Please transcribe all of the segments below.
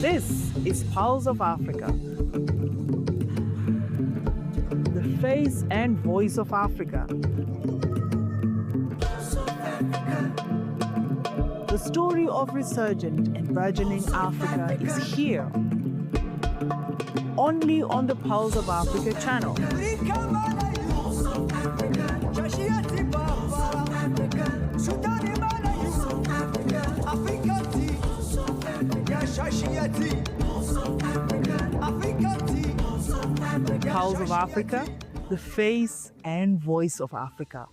This is Pulse of Africa, the face and voice of Africa. The story of resurgent and burgeoning Africa is here, only on the Pulse of Africa channel. Pulse of Africa, the face and voice of Africa.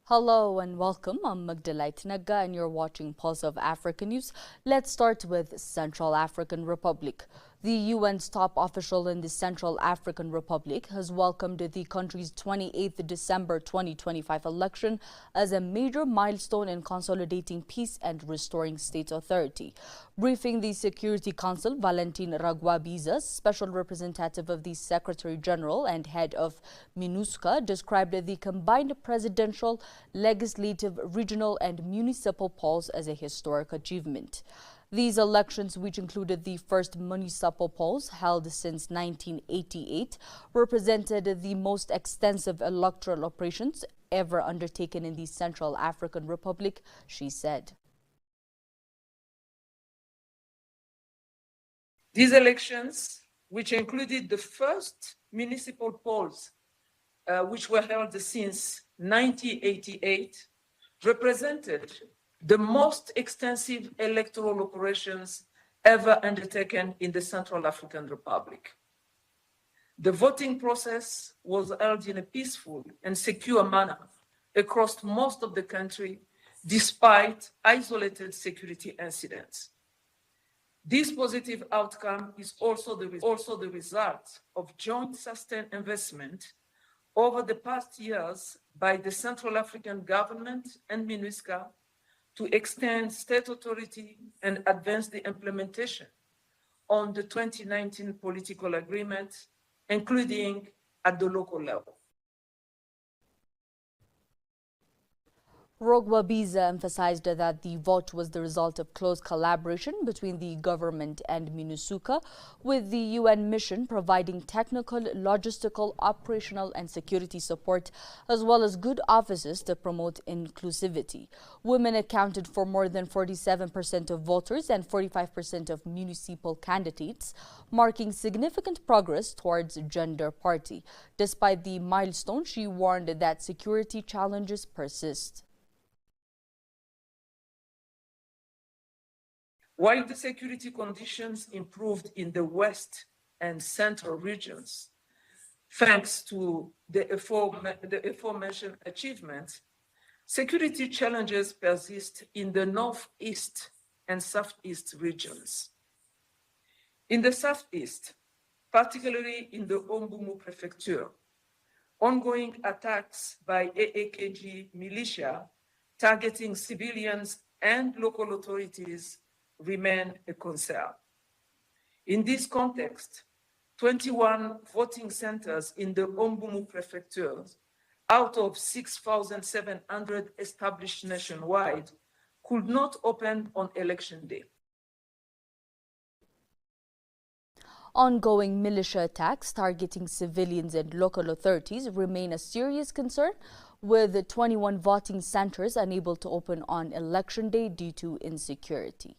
Hello and welcome. I'm Magdalite Naga and you're watching Pulse of Africa News. Let's start with Central African Republic. The UN's top official in the Central African Republic has welcomed the country's 28th December 2025 election as a major milestone in consolidating peace and restoring state authority. Briefing the Security Council, Valentin Ragwabiza, special representative of the Secretary General and head of MINUSCA, described the combined presidential, legislative, regional and municipal polls as a historic achievement. These elections, which included the first municipal polls held since 1988, represented the most extensive electoral operations ever undertaken in the Central African Republic, she said. These elections, which included the first municipal polls, which were held since 1988, represented the most extensive electoral operations ever undertaken in the Central African Republic. The voting process was held in a peaceful and secure manner across most of the country, despite isolated security incidents. This positive outcome is also the result of joint sustained investment over the past years by the Central African government and MINUSCA to extend state authority and advance the implementation on the 2019 political agreement, including at the local level. Rogwabiza emphasized that the vote was the result of close collaboration between the government and MINUSCA, with the UN mission providing technical, logistical, operational and security support, as well as good offices to promote inclusivity. Women accounted for more than 47% of voters and 45% of municipal candidates, marking significant progress towards gender parity. Despite the milestone, she warned that security challenges persist. While the security conditions improved in the West and Central regions, thanks to the aforementioned achievements, security challenges persist in the Northeast and Southeast regions. In the Southeast, particularly in the Ombumu prefecture, ongoing attacks by AAKG militia targeting civilians and local authorities remain a concern. In this context, 21 voting centers in the Ombumu prefecture, out of 6,700 established nationwide, could not open on election day. Ongoing militia attacks targeting civilians and local authorities remain a serious concern, with 21 voting centers unable to open on election day due to insecurity.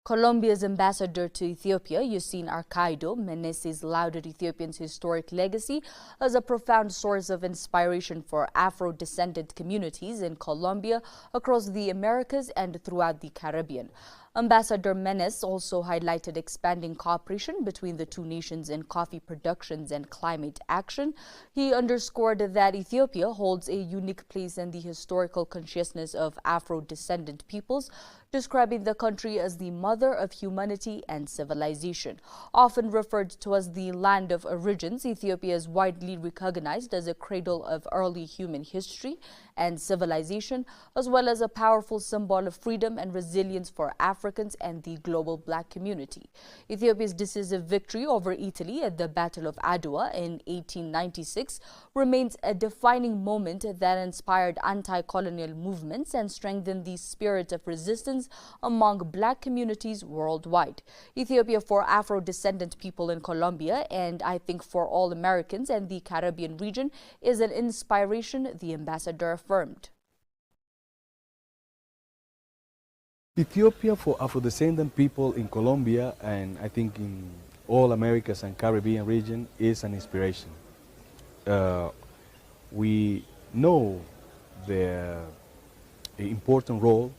Colombia's ambassador to Ethiopia, Yassine Arkaido, Meneses lauded Ethiopia's historic legacy as a profound source of inspiration for Afro-descendant communities in Colombia, across the Americas and throughout the Caribbean. Ambassador Menes also highlighted expanding cooperation between the two nations in coffee productions and climate action. He underscored that Ethiopia holds a unique place in the historical consciousness of Afro-descendant peoples, describing the country as the mother of humanity and civilization. Often referred to as the land of origins, Ethiopia is widely recognized as a cradle of early human history and civilization, as well as a powerful symbol of freedom and resilience for Africans and the global black community. Ethiopia's decisive victory over Italy at the Battle of Adwa in 1896 remains a defining moment that inspired anti-colonial movements and strengthened the spirit of resistance among black communities worldwide. Ethiopia for Afro-descendant people in Colombia, and I think for all Americans and the Caribbean region, is an inspiration, the ambassador affirmed. Ethiopia for Afro-descendant people in Colombia, and I think in all Americas and Caribbean region, is an inspiration. We know the important role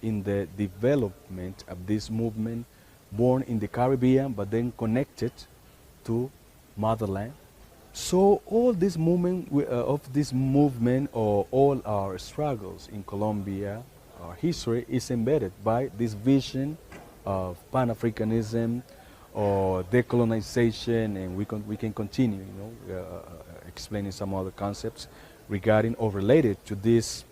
in the development of this movement, born in the Caribbean but then connected to motherland. So all this movement or all our struggles in Colombia, our history is embedded by this vision of Pan-Africanism or decolonization, and we can continue, explaining some other concepts regarding or related to this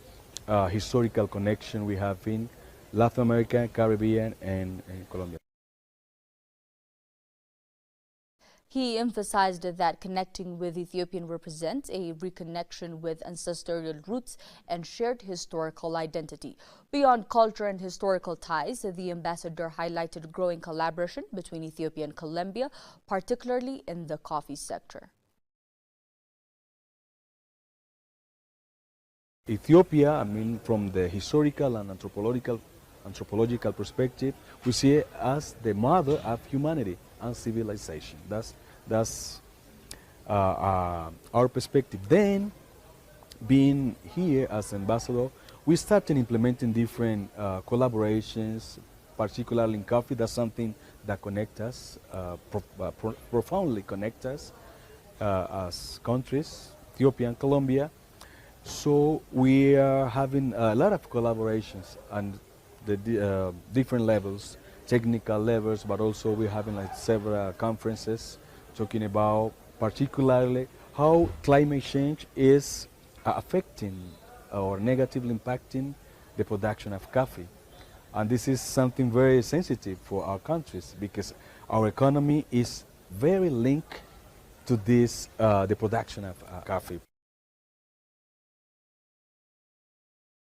historical connection we have in Latin America, Caribbean, and Colombia. He emphasized that connecting with Ethiopian represents a reconnection with ancestral roots and shared historical identity. Beyond culture and historical ties, the ambassador highlighted growing collaboration between Ethiopia and Colombia, particularly in the coffee sector. Ethiopia, from the historical and anthropological perspective, we see it as the mother of humanity and civilization. That's our perspective. Then, being here as ambassador, we started implementing different collaborations, particularly in coffee. That's something that connects us, profoundly connects us as countries, Ethiopia and Colombia. So we are having a lot of collaborations on the different levels, technical levels, but also we're having several conferences talking about particularly how climate change is affecting or negatively impacting the production of coffee. And this is something very sensitive for our countries because our economy is very linked to this, the production of coffee.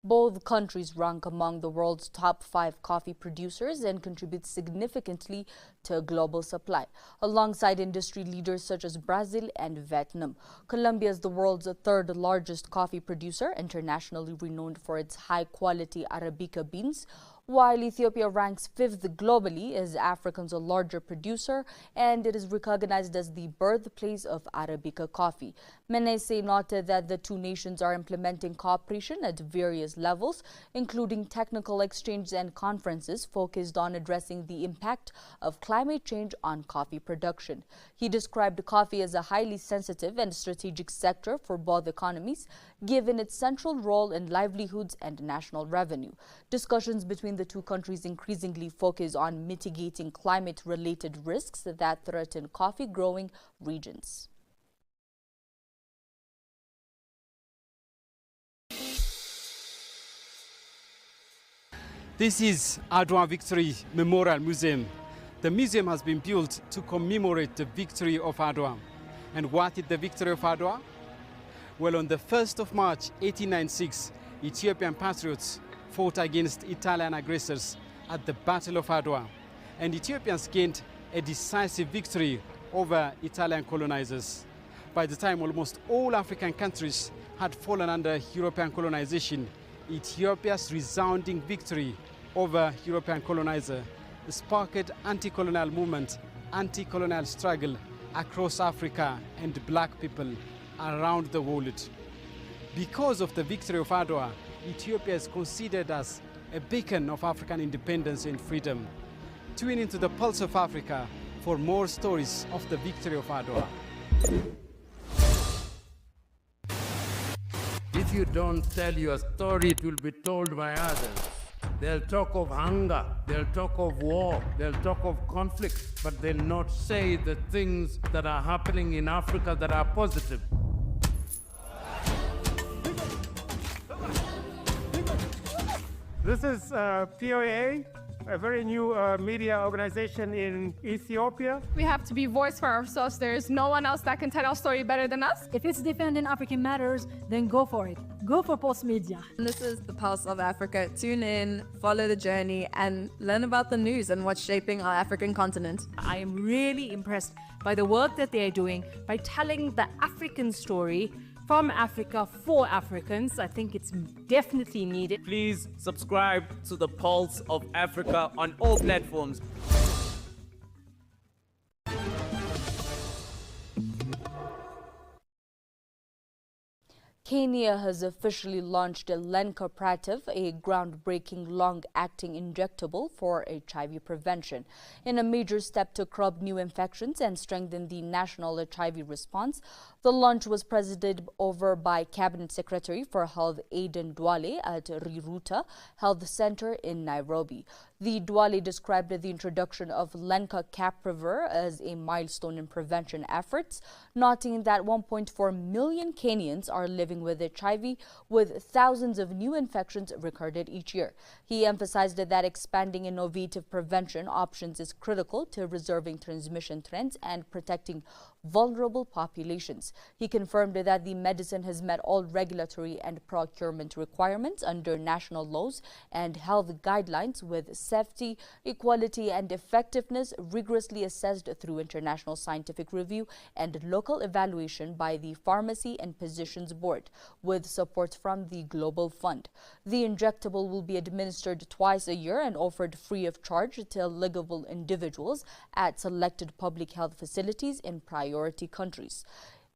Both countries rank among the world's top 5 coffee producers and contribute significantly to global supply, alongside industry leaders such as Brazil and Vietnam. Colombia is the world's 3rd largest coffee producer, internationally renowned for its high-quality Arabica beans, while Ethiopia ranks 5th globally as Africa's larger producer, and it is recognized as the birthplace of Arabica coffee. Menese noted that the two nations are implementing cooperation at various levels, including technical exchange and conferences focused on addressing the impact of climate change on coffee production. He described coffee as a highly sensitive and strategic sector for both economies, given its central role in livelihoods and national revenue. Discussions between the two countries increasingly focus on mitigating climate-related risks that threaten coffee-growing regions. This is Adwa Victory Memorial Museum. The museum has been built to commemorate the victory of Adwa. And what is the victory of Adwa? Well, on the 1st of March 1896, Ethiopian patriots fought against Italian aggressors at the Battle of Adwa, and Ethiopians gained a decisive victory over Italian colonizers. By the time almost all African countries had fallen under European colonization, Ethiopia's resounding victory over European colonizer sparked anti-colonial movement, anti-colonial struggle across Africa and black people around the world. Because of the victory of Adwa, Ethiopia is considered as a beacon of African independence and freedom. Tune into the Pulse of Africa for more stories of the victory of Adwa. If you don't tell your story, it will be told by others. They'll talk of hunger, they'll talk of war, they'll talk of conflict, but they'll not say the things that are happening in Africa that are positive. This is POA, a very new media organization in Ethiopia. We have to be voice for ourselves. There is no one else that can tell our story better than us. If it's defending African matters, then go for it. Go for Pulse Media. This is the Pulse of Africa. Tune in, follow the journey, and learn about the news and what's shaping our African continent. I am really impressed by the work that they are doing by telling the African story from Africa for Africans. I think it's definitely needed. Please subscribe to the Pulse of Africa on all platforms. Kenya has officially launched lenacapavir, a groundbreaking long-acting injectable for HIV prevention. In a major step to curb new infections and strengthen the national HIV response, the launch was presided over by Cabinet Secretary for Health Aden Duale at Riruta Health Center in Nairobi. The Duale described the introduction of lenacapavir as a milestone in prevention efforts, noting that 1.4 million Kenyans are living with HIV, with thousands of new infections recorded each year. He emphasized that expanding innovative prevention options is critical to reserving transmission trends and protecting vulnerable populations. He confirmed that the medicine has met all regulatory and procurement requirements under national laws and health guidelines, with safety, equality and effectiveness rigorously assessed through international scientific review and local evaluation by the Pharmacy and Physicians Board, with support from the Global Fund. The injectable will be administered twice a year and offered free of charge to eligible individuals at selected public health facilities in priority countries.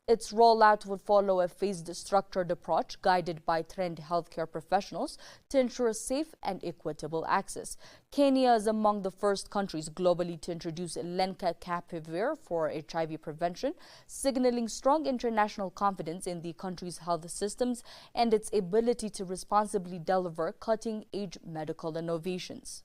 Its rollout would follow a phased, structured approach guided by trained healthcare professionals to ensure safe and equitable access. Kenya is among the first countries globally to introduce lenacapavir for HIV prevention, signaling strong international confidence in the country's health systems and its ability to responsibly deliver cutting-edge medical innovations.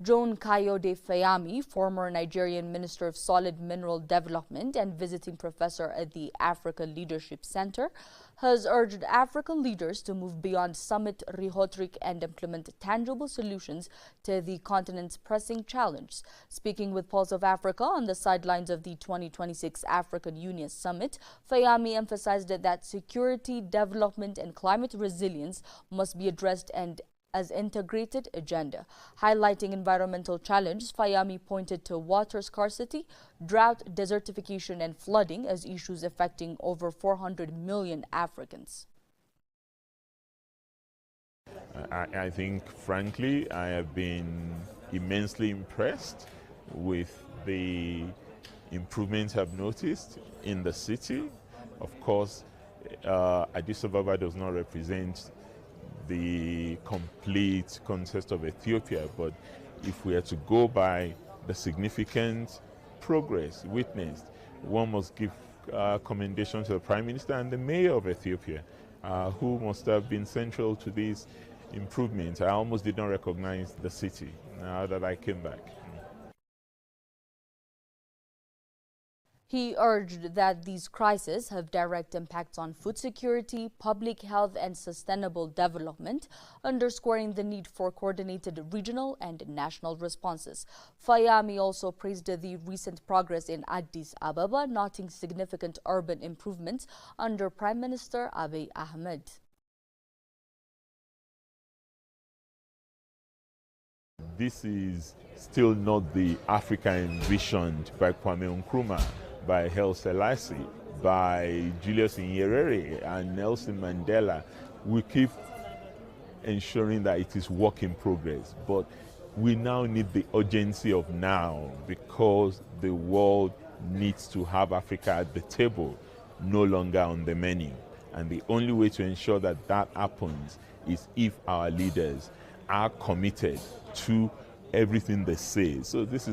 John Kayode Fayami, former Nigerian Minister of Solid Mineral Development and visiting professor at the Africa Leadership Center, has urged African leaders to move beyond summit rhetoric and implement tangible solutions to the continent's pressing challenge. Speaking with Pulse of Africa on the sidelines of the 2026 African Union Summit, Fayami emphasized that security, development and climate resilience must be addressed and as integrated agenda. Highlighting environmental challenges, Fayami pointed to water scarcity, drought, desertification and flooding as issues affecting over 400 million Africans. I think, frankly, I have been immensely impressed with the improvements I've noticed in the city. Of course, Addis Ababa does not represent the complete context of Ethiopia, but if we are to go by the significant progress witnessed, one must give commendation to the Prime Minister and the Mayor of Ethiopia, who must have been central to these improvements. I almost did not recognize the city now that I came back. He urged that these crises have direct impacts on food security, public health and sustainable development, underscoring the need for coordinated regional and national responses. Fayami also praised the recent progress in Addis Ababa, noting significant urban improvements under Prime Minister Abiy Ahmed. This is still not the Africa envisioned by Kwame Nkrumah, by Haile Selassie, by Julius Nyerere and Nelson Mandela. We keep ensuring that it is work in progress, but We now need the urgency of now, because the world needs to have Africa at the table, no longer on the menu. And the only way to ensure that that happens is if our leaders are committed to everything they say. So this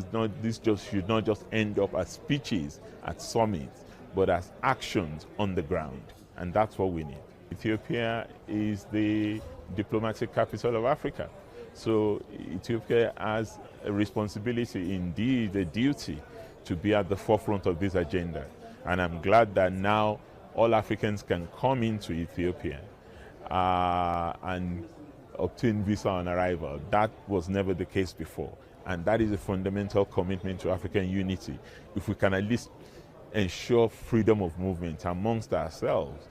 should not just end up as speeches at summits, but as actions on the ground. And that's what we need. Ethiopia is the diplomatic capital of Africa. So Ethiopia has a responsibility, indeed a duty, to be at the forefront of this agenda. And I'm glad that now all Africans can come into Ethiopia and obtain visa on arrival. That was never the case before. And that is a fundamental commitment to African unity. If we can at least ensure freedom of movement amongst ourselves.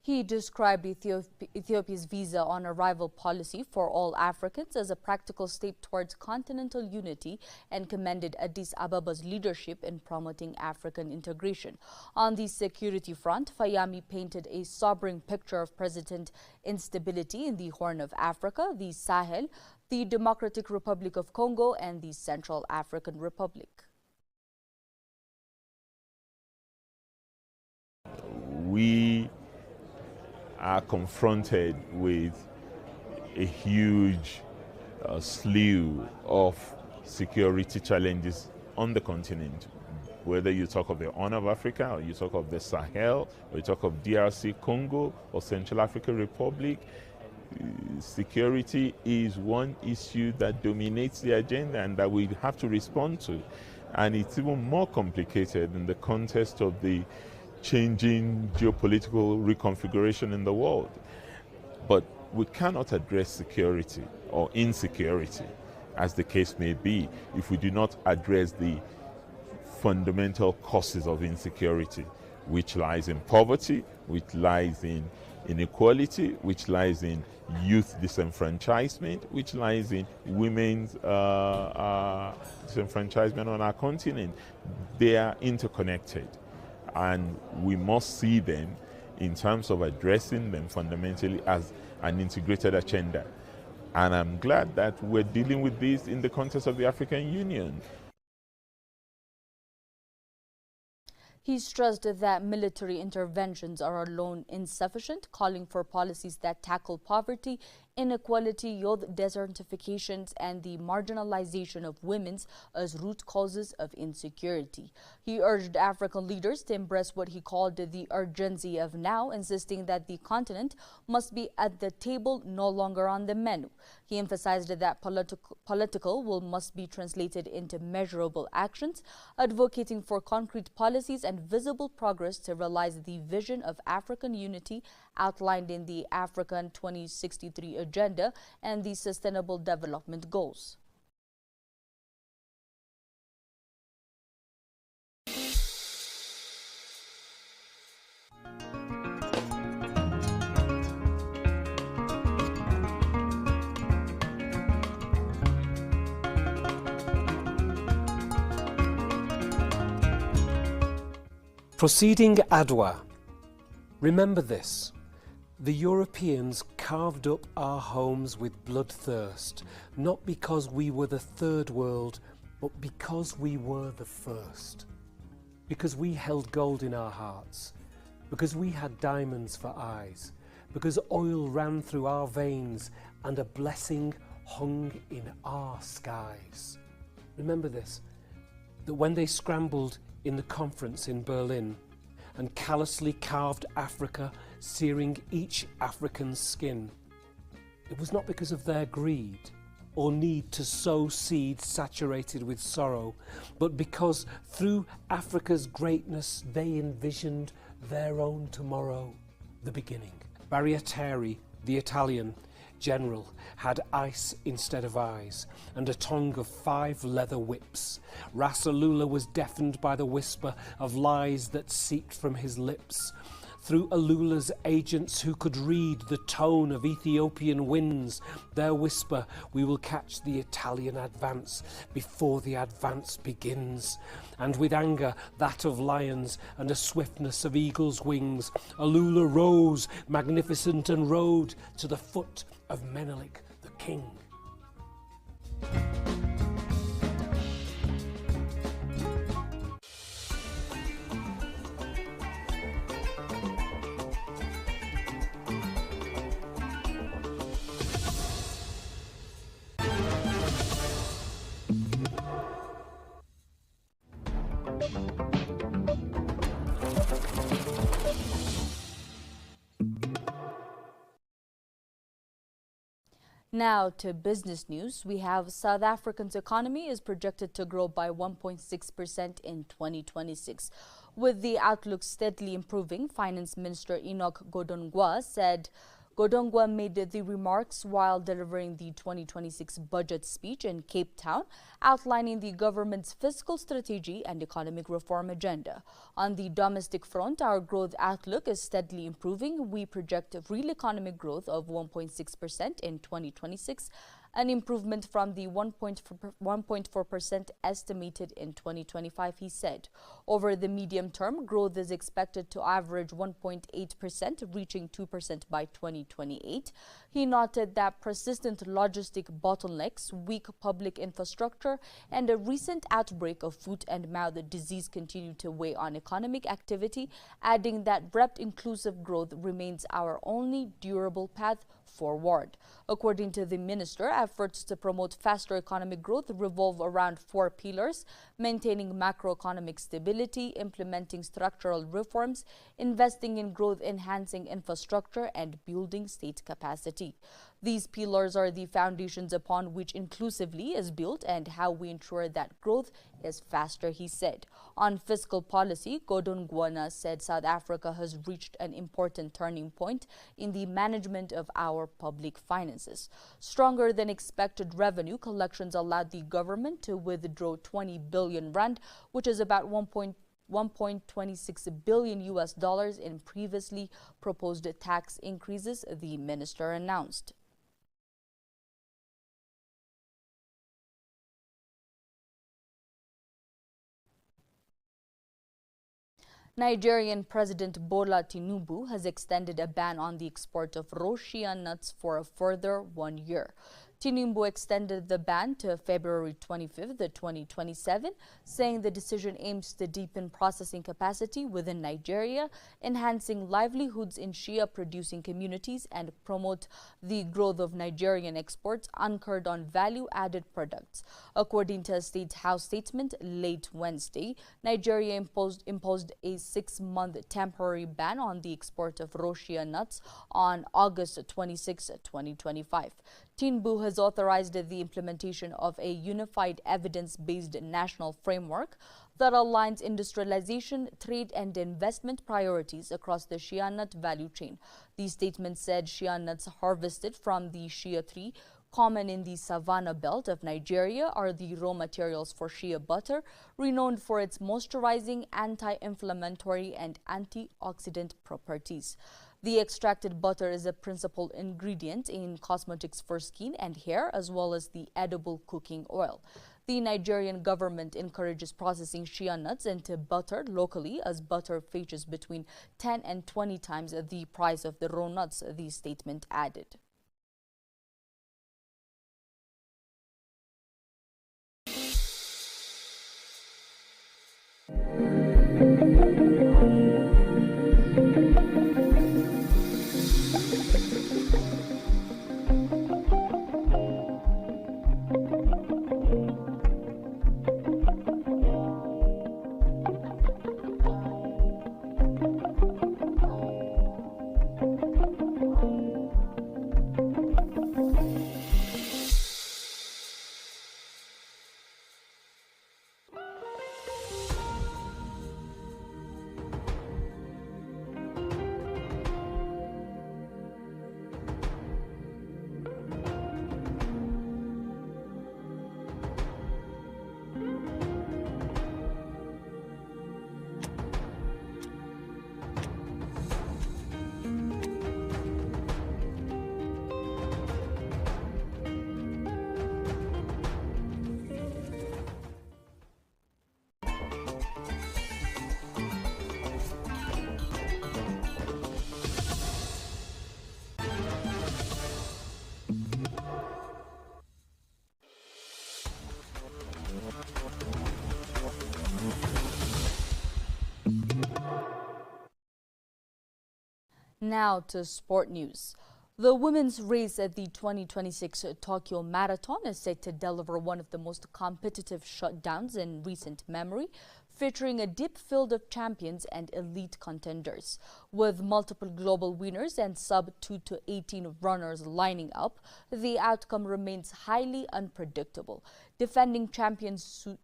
He described Ethiopia's visa on arrival policy for all Africans as a practical step towards continental unity and commended Addis Ababa's leadership in promoting African integration. On the security front, Fayami painted a sobering picture of present instability in the Horn of Africa, the Sahel, the Democratic Republic of Congo, and the Central African Republic. We are confronted with a huge slew of security challenges on the continent. Whether you talk of the Horn of Africa, or you talk of the Sahel, or you talk of DRC Congo, or Central African Republic, security is one issue that dominates the agenda and that we have to respond to. And it's even more complicated in the context of the changing geopolitical reconfiguration in the world. But we cannot address security or insecurity, as the case may be, if we do not address the fundamental causes of insecurity, which lies in poverty, which lies in inequality, which lies in youth disenfranchisement, which lies in women's disenfranchisement on our continent. They are interconnected. And we must see them in terms of addressing them fundamentally as an integrated agenda. And I'm glad that we're dealing with this in the context of the African Union. He stressed that military interventions are alone insufficient, calling for policies that tackle poverty, inequality, youth desertifications, and the marginalization of women as root causes of insecurity. He urged African leaders to embrace what he called the urgency of now, insisting that the continent must be at the table, no longer on the menu. He emphasized that political will must be translated into measurable actions, advocating for concrete policies and visible progress to realize the vision of African unity outlined in the African 2063 Agenda and the Sustainable Development Goals. Proceeding Adwa. Remember this. The Europeans carved up our homes with bloodthirst, not because we were the third world, but because we were the first. Because we held gold in our hearts, because we had diamonds for eyes, because oil ran through our veins and a blessing hung in our skies. Remember this, that when they scrambled in the conference in Berlin and callously carved Africa, searing each African's skin, it was not because of their greed or need to sow seeds saturated with sorrow, but because through Africa's greatness they envisioned their own tomorrow, the beginning. Barriateri, the Italian general, had ice instead of eyes and a tongue of 5 leather whips. Ras Alula was deafened by the whisper of lies that seeped from his lips. through Alula's agents who could read the tone of Ethiopian winds. Their whisper, we will catch the Italian advance before the advance begins. And with anger, that of lions, and a swiftness of eagle's wings, Alula rose, magnificent, and rode to the foot of Menelik the king. Now to business news. We have South Africa's economy is projected to grow by 1.6% in 2026. With the outlook steadily improving, Finance Minister Enoch Godongwa made the remarks while delivering the 2026 budget speech in Cape Town, outlining the government's fiscal strategy and economic reform agenda. On the domestic front, our growth outlook is steadily improving. We project real economic growth of 1.6% in 2026, an improvement from the 1.4% estimated in 2025, he said. Over the medium term, growth is expected to average 1.8%, reaching 2% by 2028. He noted that persistent logistic bottlenecks, weak public infrastructure, and a recent outbreak of foot-and-mouth disease continue to weigh on economic activity, adding that rapid inclusive growth remains our only durable path forward. According to the minister, efforts to promote faster economic growth revolve around 4 pillars: maintaining macroeconomic stability, implementing structural reforms, investing in growth-enhancing infrastructure, and building state capacity. These pillars are the foundations upon which inclusively is built and how we ensure that growth is faster, he said. On fiscal policy, Godongwana said South Africa has reached an important turning point in the management of our public finances. Stronger than expected revenue collections allowed the government to withdraw 20 billion rand, which is about 1.26 billion US dollars in previously proposed tax increases, the minister announced. Nigerian President Bola Tinubu has extended a ban on the export of raw shea nuts for a further 1 year. Tinubu extended the ban to February 25, 2027, saying the decision aims to deepen processing capacity within Nigeria, enhancing livelihoods in shea-producing communities, and promote the growth of Nigerian exports anchored on value-added products. According to a State House statement late Wednesday, Nigeria imposed a 6-month temporary ban on the export of raw shea nuts on August 26, 2025. Tinubu has authorized the implementation of a unified evidence-based national framework that aligns industrialization, trade and investment priorities across the shea nut value chain. The statement said shea nuts harvested from the shea tree, common in the Savannah belt of Nigeria, are the raw materials for shea butter, renowned for its moisturizing, anti-inflammatory and antioxidant properties. The extracted butter is a principal ingredient in cosmetics for skin and hair, as well as the edible cooking oil. The Nigerian government encourages processing shea nuts into butter locally, as butter fetches between 10 and 20 times the price of the raw nuts, the statement added. Now to sport news. The women's race at the 2026 Tokyo Marathon is set to deliver one of the most competitive shutdowns in recent memory, featuring a deep field of champions and elite contenders. With multiple global winners and sub-2 to 18 runners lining up, the outcome remains highly unpredictable. Defending champion Sutume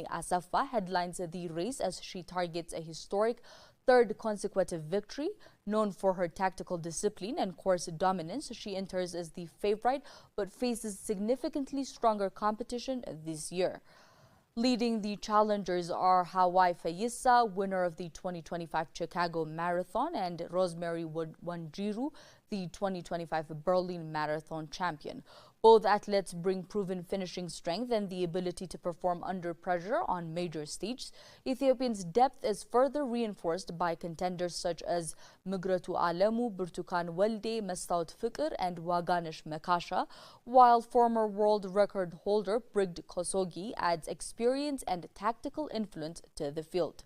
Asafa headlines the race as she targets a historic third consecutive victory. Known for her tactical discipline and course dominance, she enters as the favorite but faces significantly stronger competition this year. Leading the challengers are Hawaii Fayissa, winner of the 2025 Chicago Marathon, and Rosemary Wanjiru, the 2025 Berlin Marathon champion. Both athletes bring proven finishing strength and the ability to perform under pressure on major stages. Ethiopians' depth is further reinforced by contenders such as Migratu Alemu, Burtukan Welde, Mestout Fikr, and Waganesh Mekasha, while former world record holder Brigid Kosogi adds experience and tactical influence to the field.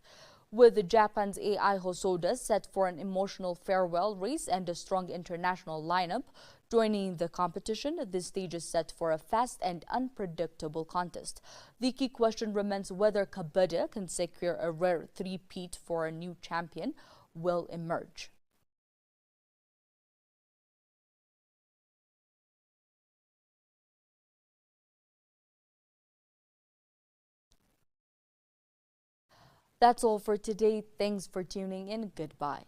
With Japan's AI Hosoda set for an emotional farewell race and a strong international lineup joining the competition, this stage is set for a fast and unpredictable contest. The key question remains whether Kabeda can secure a rare three-peat for a new champion will emerge. That's all for today. Thanks for tuning in. Goodbye.